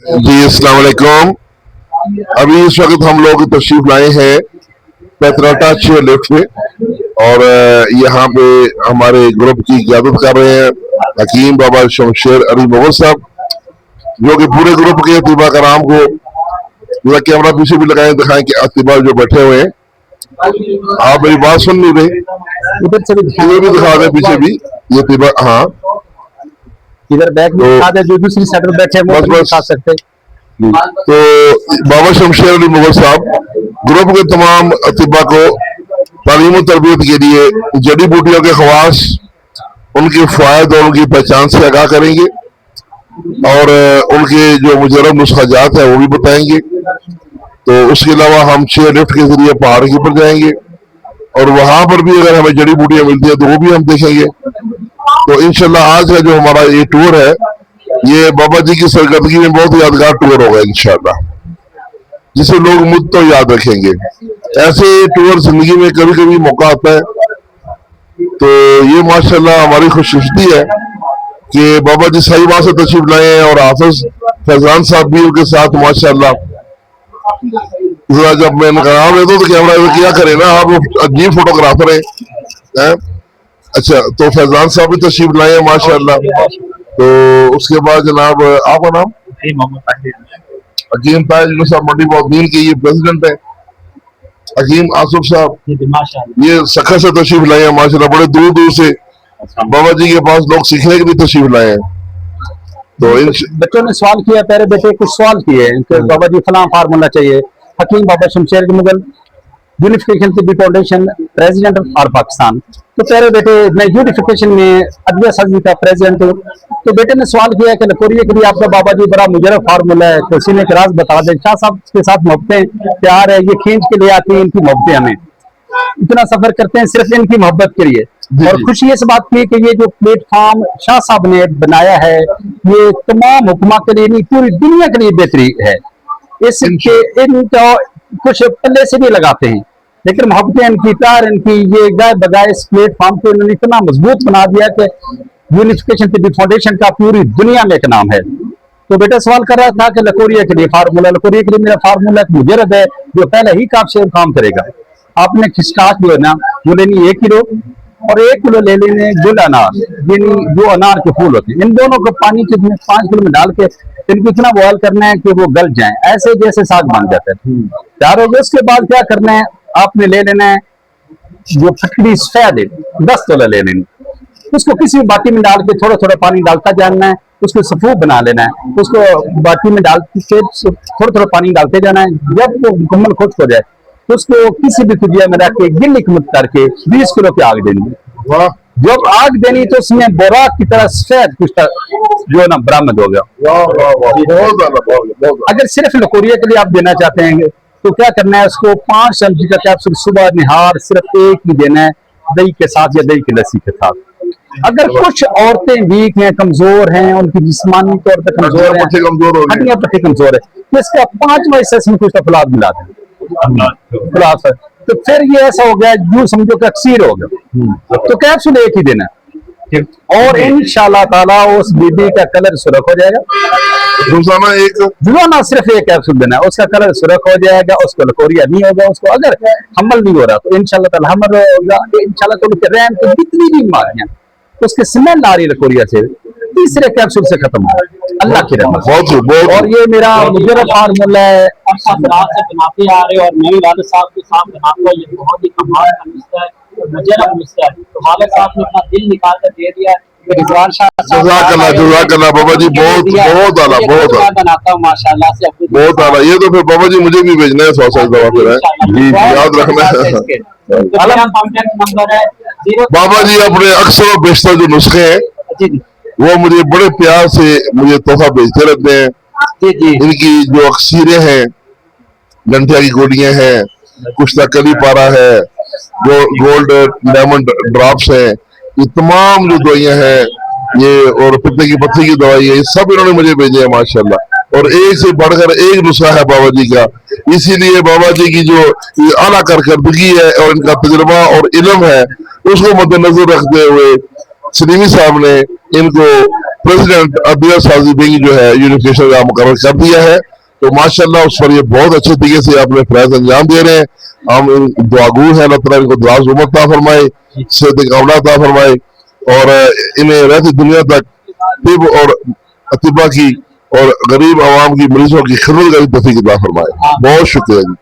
जी अस्सलाम वालेकुम। अभी इस वक्त हम लोग तशरीफ लाए हैं पैतराटा चेयर लिफ्ट में और यहाँ पे हमारे ग्रुप की क़यादत कर रहे हैं हकीम बाबा शमशेर अली मुगल साहब, जो कि पूरे ग्रुप के अतिबा कराम को जरा कैमरा पीछे भी लगाए दिखाएं कि अतिबा जो बैठे हुए हैं। आप मेरी बात सुन नहीं रहे, इधर से इधर भी दिखा दें, पीछे भी ये अतिबा। हाँ, इधर बैक में दिखा दे, जो दूसरी साइड में बैठे हैं वो भी दिखा सकते हैं। तो बाबा शमशेर अली मुगल साहब ग्रुप के तमाम अतिबा को तालीम तरबियत के लिए जड़ी बूटियों के खवास, उनके फ़ायद और उनकी पहचान से आगाह करेंगे और उनके जो मुजरब नुस्खाजात है वो भी बताएंगे। तो उसके अलावा हम चेयर लिफ्ट के जरिए पहाड़ के ऊपर जाएंगे और वहां पर भी अगर हमें जड़ी बूटियां मिलती है तो वो भी हम देखेंगे। तो इंशाल्लाह आज का जो हमारा ये टूर है, ये बाबा जी की सरगर्दगी में बहुत यादगार टूर होगा इंशाल्लाह, जिसे लोग मुझ तो याद रखेंगे। ऐसे टूर जिंदगी में कभी कभी मौका आता है, तो ये माशाल्लाह हमारी खुशकिस्मती है कि बाबा जी सही बात से तशरीफ लाए हैं और हाफिज फैजान साहब भी उनके साथ माशाल्लाह। जब मैंने कहा तो कैमरा क्या करे ना, आप अजीब फोटोग्राफर हैं। अच्छा, तो फैजान साहब भी तशरीफ लाए हैं माशाल्लाह। तो उसके बाद जनाब आपका नाम हकीम ताज साहब मंडी बौद्दीन के ये प्रेसिडेंट है। हकीम आसुफ साहब ये सखर से तशरीफ लाए हैं माशाल्लाह, बड़े दूर दूर से बाबा जी के पास लोग सीखने के लिए तशरीफ लाए हैं। तो बच्चों ने सवाल किया, प्यारे बेटे कुछ सवाल किए कि बाबा जी फलां फार्मूला चाहिए। हकीम बाबा शमशेर अली मुगल यूनिफिकेशन की फाउंडेशन प्रेसिडेंट और पाकिस्तान। तो प्यारे बेटे मैं यूनिफिकेशन में अदलिया साजी का प्रेसिडेंट हूँ। तो बेटे ने सवाल किया कि लकोरिया के लिए आपका बाबा जी बड़ा मुजरब फार्मूला है, तो सीने के राज बता दें। शाह साहब के साथ मोहब्बतें प्यार है, ये खींच के ले आती हैं, इनकी मोहब्बतें हमें इतना सफर करते हैं सिर्फ इनकी मोहब्बत के लिए। और खुशी इस बात की कि ये जो प्लेटफॉर्म शाह साहब ने बनाया है, ये तमाम हुक्मा के लिए नहीं पूरी दुनिया के लिए बेहतरी है। इसके इनका कुछ पल्ले से भी लगाते हैं, लेकिन मोहब्बतें इनकी प्यार इनकी ये गाय बगाए इस प्लेटफॉर्म को इन्होंने इतना मजबूत बना दिया कि यूनिफिकेशन की फाउंडेशन का पूरी दुनिया में एक नाम है। तो बेटा सवाल कर रहा था कि लकोरिया के लिए फार्मूला, लकोरिया के लिए मेरा फार्मूला एक मुजरब है जो पहले ही काफ काम करेगा। आपने खिसकाश जो है ना वो लेनी 1 किलो और 1 किलो ले लेने गुल अनार, यानी जो अनार के फूल होते हैं। इन दोनों को पानी के 5 किलो में डाल के इनको इतना बॉयल करना है कि वो गल जाए, ऐसे जैसे साग बन जाता है तैयार हो गया। उसके बाद क्या करना है, आपने ले लेना है जो फटकरी सफेद है 10 तोला ले लेनी, उसको किसी बाटी में डाल के थोड़ा थोड़ा पानी डालता जाना है, उसको सफूफ बना लेना है। उसको बाटी में डाल के थोड़ा थोड़ा पानी डालते जाना है। जब वो मुकम्मल खुश्क हो जाए तो उसको किसी भी कुजिया में रख के गिल्ली मत करके 20 किलो की आग देनी। जब आग देनी तो उसमें बोराक की तरह सफेद कुछ जो है ना बरामद हो गया। अगर सिर्फ लकोरिया के लिए आप देना चाहते हैं तो क्या करना है, उसको 5 चमची का कैप्सूल सुबह निहार सिर्फ एक ही देना है, दही के साथ या दही की लस्सी के साथ। अगर कुछ औरतें वीक हैं, कमजोर हैं, उनकी जिस्मानी तौर पर कमजोर है, हड्डियां पट्टी कमजोर है, तो इसका 5वां हिस्सा इसमें कुछ फलाद मिला दें। तो फिर ये ऐसा हो गया, यूं समझो कि अक्सीर हो गया। तो कैप्सूल एक ही देना और इंशाल्लाह ताला उस बीबी का कलर सुर्ख हो जाएगा। रोजाना सिर्फ एक कैप्सूल देना है, उसका कलर सुर्ख हो जाएगा, उसको लकोरिया नहीं होगा। उसको अगर हमल नहीं हो रहा तो इंशाल्लाह ताला हमल होगा। इंशाल्लाह तो रैम की जितनी भी बीमारियां उसके स्मेल आ रही लकोरिया से 3 कैप्सूल से खत्म हो, अल्लाह की रहमत। बहुत और ये मेरा मुजरब फार्मूला है से बनाते आ रहे और नई वाले साहब के साथ बनाते हैं। ये बहुत ही कमाल का नुस्खा है, मुजरब नुस्खा है। तो वाले साहब ने अपना दिल निकाल कर दे दिया। रिजवान शाह बाबा जी बहुत आला, बहुत बनाता हूँ माशाल्लाह से, बहुत आला। ये तो फिर बाबा जी मुझे भी भेजना है 100 दवा फिर याद रखना है। नंबर है बाबा जी अपने अक्सर और बेशतर जो नुस्खे हैं वो मुझे बड़े प्यार से मुझे तोहफा भेजते रहते हैं। इनकी जो अक्सीरें हैं, गंठिया की गोलियां हैं, कुश्ता कली पारा है, जो गोल्ड डायमंड ड्रॉप्स है, ये तमाम जो दवाइयां हैं ये और पित्ते की पत्थरी की दवाई है, ये सब इन्होंने मुझे भेजे हैं माशाल्लाह। और एक से बढ़कर एक नुस्खा है बाबा जी का। इसीलिए बाबा जी की जो आला कारकर्दगी है और इनका तजुर्बा और इल्म है उसको मद्देनजर रखते हुए सलीमी साहब ने इनको प्रेसिडेंट अब्दुल साजी बिंग जो है यूनिफिकेशन का मुकर्रर कर दिया है। तो माशाल्लाह उस पर ये बहुत अच्छे तरीके से अपने फैज अंजाम दे रहे हैं। हम दुआगू हैं, अल्लाह ताला इनको दराज उम्र अता फरमाए, सेहत कामना अता फरमाए और इन्हें रहती दुनिया तक तिब और अतिबा की और गरीब आवाम की मरीजों की खिदमत का तौफीक अता फरमाए। बहुत शुक्रिया जी।